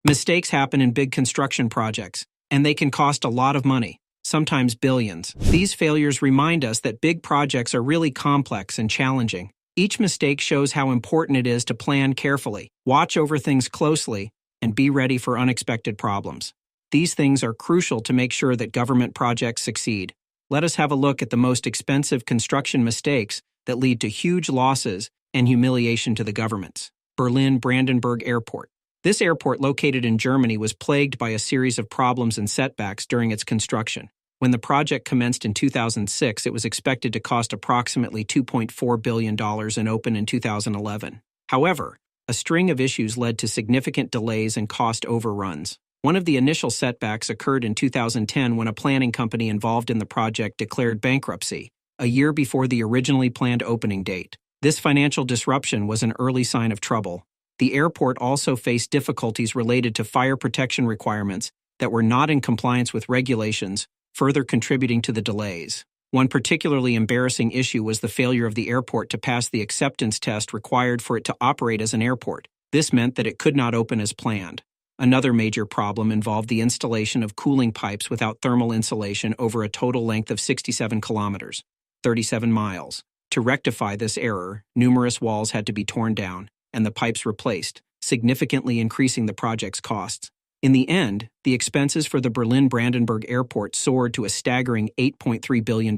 Mistakes happen in big construction projects, and they can cost a lot of money, sometimes billions. These failures remind us that big projects are really complex and challenging. Each mistake shows how important it is to plan carefully, watch over things closely, and be ready for unexpected problems. These things are crucial to make sure that government projects succeed. Let us have a look at the most expensive construction mistakes that lead to huge losses and humiliation to the governments. Berlin-Brandenburg Airport. This airport, located in Germany, was plagued by a series of problems and setbacks during its construction. When the project commenced in 2006, it was expected to cost approximately $2.4 billion and open in 2011. However, a string of issues led to significant delays and cost overruns. One of the initial setbacks occurred in 2010 when a planning company involved in the project declared bankruptcy, a year before the originally planned opening date. This financial disruption was an early sign of trouble. The airport also faced difficulties related to fire protection requirements that were not in compliance with regulations, further contributing to the delays. One particularly embarrassing issue was the failure of the airport to pass the acceptance test required for it to operate as an airport. This meant that it could not open as planned. Another major problem involved the installation of cooling pipes without thermal insulation over a total length of 67 kilometers, 37 miles. To rectify this error, numerous walls had to be torn down and the pipes replaced, significantly increasing the project's costs. In the end, the expenses for the Berlin-Brandenburg Airport soared to a staggering $8.3 billion,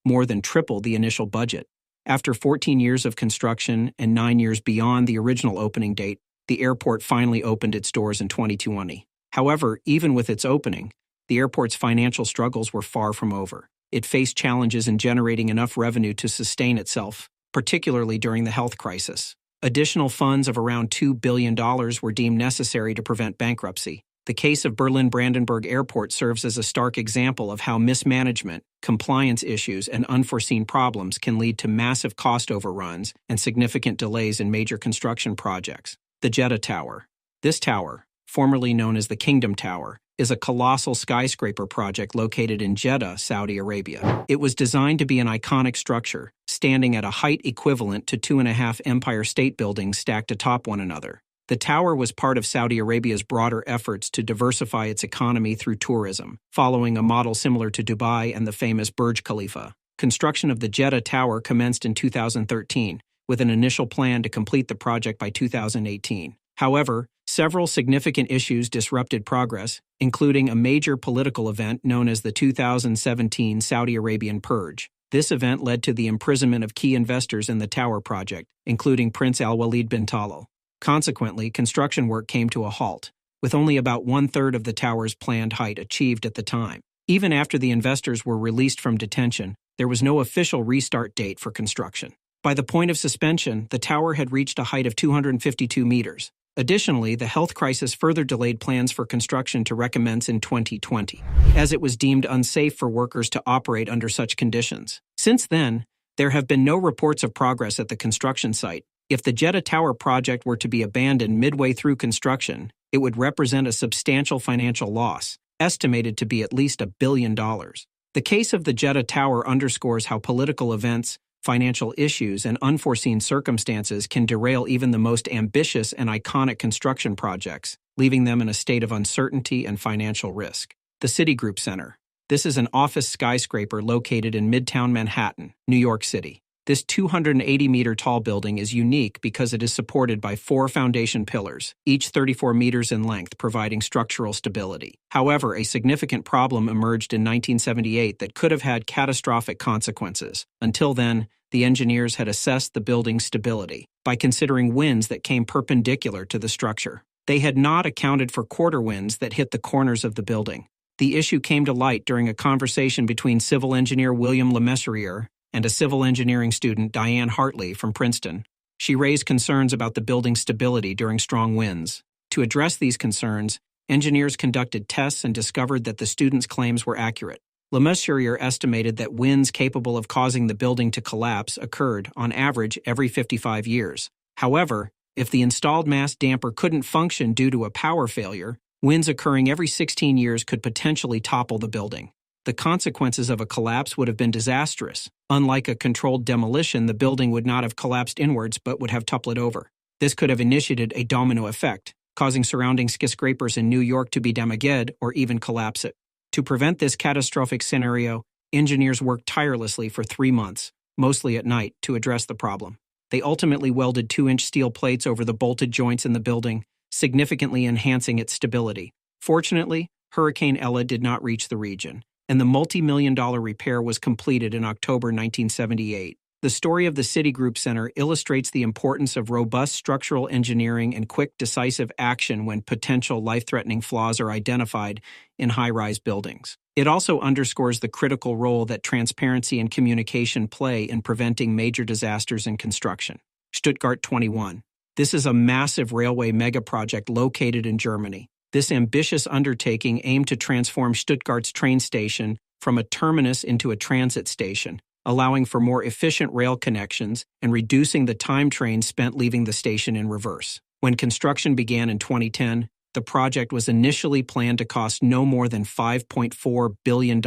more than triple the initial budget. After 14 years of construction and 9 years beyond the original opening date, the airport finally opened its doors in 2020. However, even with its opening, the airport's financial struggles were far from over. It faced challenges in generating enough revenue to sustain itself, particularly during the health crisis. Additional funds of around $2 billion were deemed necessary to prevent bankruptcy. The case of Berlin-Brandenburg Airport serves as a stark example of how mismanagement, compliance issues, and unforeseen problems can lead to massive cost overruns and significant delays in major construction projects. The Jeddah Tower. This tower, formerly known as the Kingdom Tower, is a colossal skyscraper project located in Jeddah, Saudi Arabia. It was designed to be an iconic structure, standing at a height equivalent to 2.5 Empire State Buildings stacked atop one another. The tower was part of Saudi Arabia's broader efforts to diversify its economy through tourism, following a model similar to Dubai and the famous Burj Khalifa. Construction of the Jeddah Tower commenced in 2013, with an initial plan to complete the project by 2018. However, several significant issues disrupted progress, including a major political event known as the 2017 Saudi Arabian Purge. This event led to the imprisonment of key investors in the tower project, including Prince Al-Walid bin Talal. Consequently, construction work came to a halt, with only about one-third of the tower's planned height achieved at the time. Even after the investors were released from detention, there was no official restart date for construction. By the point of suspension, the tower had reached a height of 252 meters. Additionally, the health crisis further delayed plans for construction to recommence in 2020, as it was deemed unsafe for workers to operate under such conditions. Since then, there have been no reports of progress at the construction site. If the Jeddah Tower project were to be abandoned midway through construction, it would represent a substantial financial loss, estimated to be at least $1 billion. The case of the Jeddah Tower underscores how political events, financial issues, and unforeseen circumstances can derail even the most ambitious and iconic construction projects, leaving them in a state of uncertainty and financial risk. The Citigroup Center. This is an office skyscraper located in Midtown Manhattan, New York City. This 280-meter-tall building is unique because it is supported by 4 foundation pillars, each 34 meters in length, providing structural stability. However, a significant problem emerged in 1978 that could have had catastrophic consequences. Until then, the engineers had assessed the building's stability by considering winds that came perpendicular to the structure. They had not accounted for quarter winds that hit the corners of the building. The issue came to light during a conversation between civil engineer William Lemessurier and a civil engineering student, Diane Hartley, from Princeton. She raised concerns about the building's stability during strong winds. To address these concerns, engineers conducted tests and discovered that the students' claims were accurate. Lemessurier estimated that winds capable of causing the building to collapse occurred, on average, every 55 years. However, if the installed mass damper couldn't function due to a power failure, winds occurring every 16 years could potentially topple the building. The consequences of a collapse would have been disastrous. Unlike a controlled demolition, the building would not have collapsed inwards but would have toppled over. This could have initiated a domino effect, causing surrounding skyscrapers in New York to be damaged or even collapse it. To prevent this catastrophic scenario, engineers worked tirelessly for 3 months, mostly at night, to address the problem. They ultimately welded 2-inch steel plates over the bolted joints in the building, significantly enhancing its stability. Fortunately, Hurricane Ella did not reach the region, and the multi-million-dollar repair was completed in October 1978. The story of the Citigroup Center illustrates the importance of robust structural engineering and quick, decisive action when potential life-threatening flaws are identified in high-rise buildings. It also underscores the critical role that transparency and communication play in preventing major disasters in construction. Stuttgart 21. This is a massive railway megaproject located in Germany. This ambitious undertaking aimed to transform Stuttgart's train station from a terminus into a transit station, allowing for more efficient rail connections and reducing the time trains spent leaving the station in reverse. When construction began in 2010, the project was initially planned to cost no more than $5.4 billion,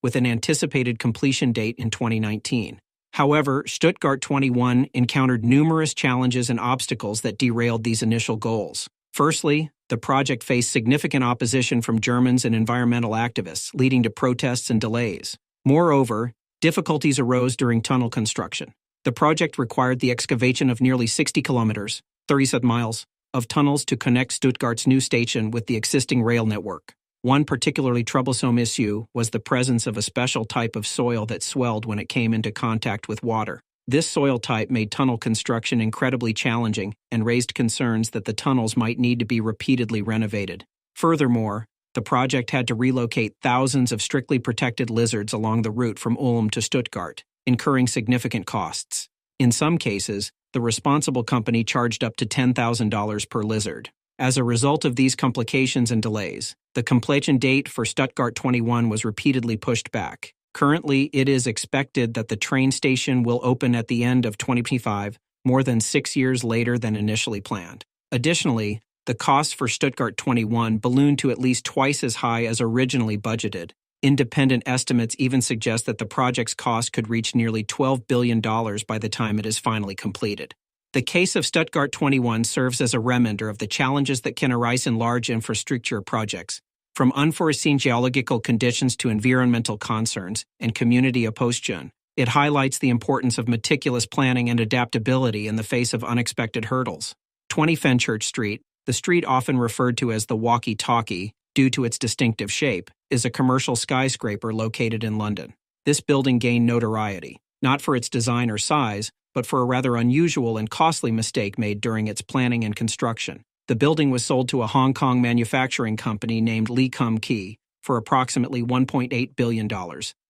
with an anticipated completion date in 2019. However, Stuttgart 21 encountered numerous challenges and obstacles that derailed these initial goals. Firstly, the project faced significant opposition from Germans and environmental activists, leading to protests and delays. Moreover, difficulties arose during tunnel construction. The project required the excavation of nearly 60 kilometers, 37 miles, of tunnels to connect Stuttgart's new station with the existing rail network. One particularly troublesome issue was the presence of a special type of soil that swelled when it came into contact with water. This soil type made tunnel construction incredibly challenging and raised concerns that the tunnels might need to be repeatedly renovated. Furthermore, the project had to relocate thousands of strictly protected lizards along the route from Ulm to Stuttgart, incurring significant costs. In some cases, the responsible company charged up to $10,000 per lizard. As a result of these complications and delays, the completion date for Stuttgart 21 was repeatedly pushed back. Currently, it is expected that the train station will open at the end of 2025, more than 6 years later than initially planned. Additionally, the cost for Stuttgart 21 ballooned to at least twice as high as originally budgeted. Independent estimates even suggest that the project's cost could reach nearly $12 billion by the time it is finally completed. The case of Stuttgart 21 serves as a reminder of the challenges that can arise in large infrastructure projects, from unforeseen geological conditions to environmental concerns and community opposition. It highlights the importance of meticulous planning and adaptability in the face of unexpected hurdles. 20 Fenchurch Street, the street often referred to as the walkie-talkie, due to its distinctive shape, is a commercial skyscraper located in London. This building gained notoriety, not for its design or size, but for a rather unusual and costly mistake made during its planning and construction. The building was sold to a Hong Kong manufacturing company named Lee Kum Kee for approximately $1.8 billion,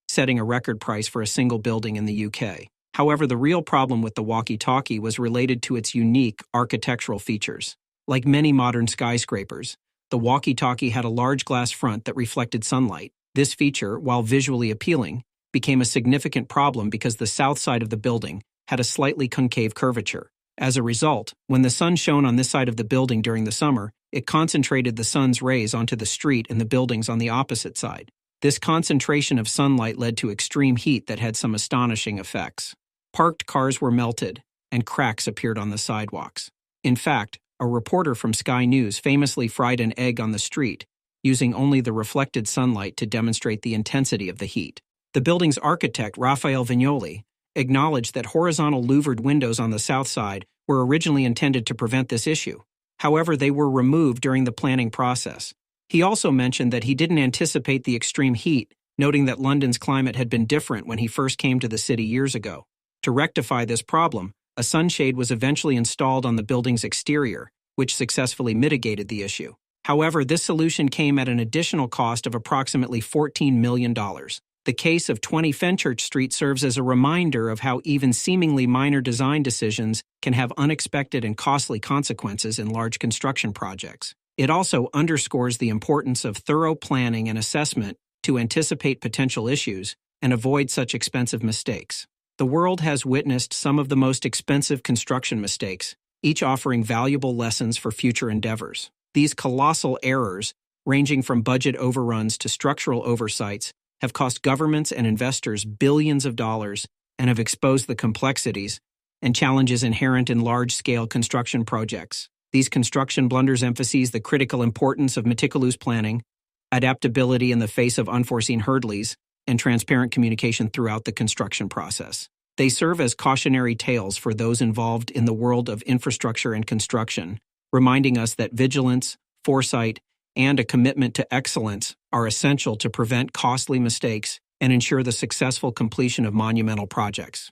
setting a record price for a single building in the UK. However, the real problem with the walkie-talkie was related to its unique architectural features. Like many modern skyscrapers, the walkie-talkie had a large glass front that reflected sunlight. This feature, while visually appealing, became a significant problem because the south side of the building had a slightly concave curvature. As a result, when the sun shone on this side of the building during the summer, it concentrated the sun's rays onto the street and the buildings on the opposite side. This concentration of sunlight led to extreme heat that had some astonishing effects. Parked cars were melted, and cracks appeared on the sidewalks. In fact, a reporter from Sky News famously fried an egg on the street, using only the reflected sunlight to demonstrate the intensity of the heat. The building's architect, Raphael Vignoli, acknowledged that horizontal louvered windows on the south side were originally intended to prevent this issue. However, they were removed during the planning process. He also mentioned that he didn't anticipate the extreme heat, noting that London's climate had been different when he first came to the city years ago. To rectify this problem, a sunshade was eventually installed on the building's exterior, which successfully mitigated the issue. However, this solution came at an additional cost of approximately $14 million. The case of 20 Fenchurch Street serves as a reminder of how even seemingly minor design decisions can have unexpected and costly consequences in large construction projects. It also underscores the importance of thorough planning and assessment to anticipate potential issues and avoid such expensive mistakes. The world has witnessed some of the most expensive construction mistakes, each offering valuable lessons for future endeavors. These colossal errors, ranging from budget overruns to structural oversights, have cost governments and investors billions of dollars and have exposed the complexities and challenges inherent in large-scale construction projects. These construction blunders emphasize the critical importance of meticulous planning, adaptability in the face of unforeseen hurdles, and transparent communication throughout the construction process. They serve as cautionary tales for those involved in the world of infrastructure and construction, reminding us that vigilance, foresight, and a commitment to excellence are essential to prevent costly mistakes and ensure the successful completion of monumental projects.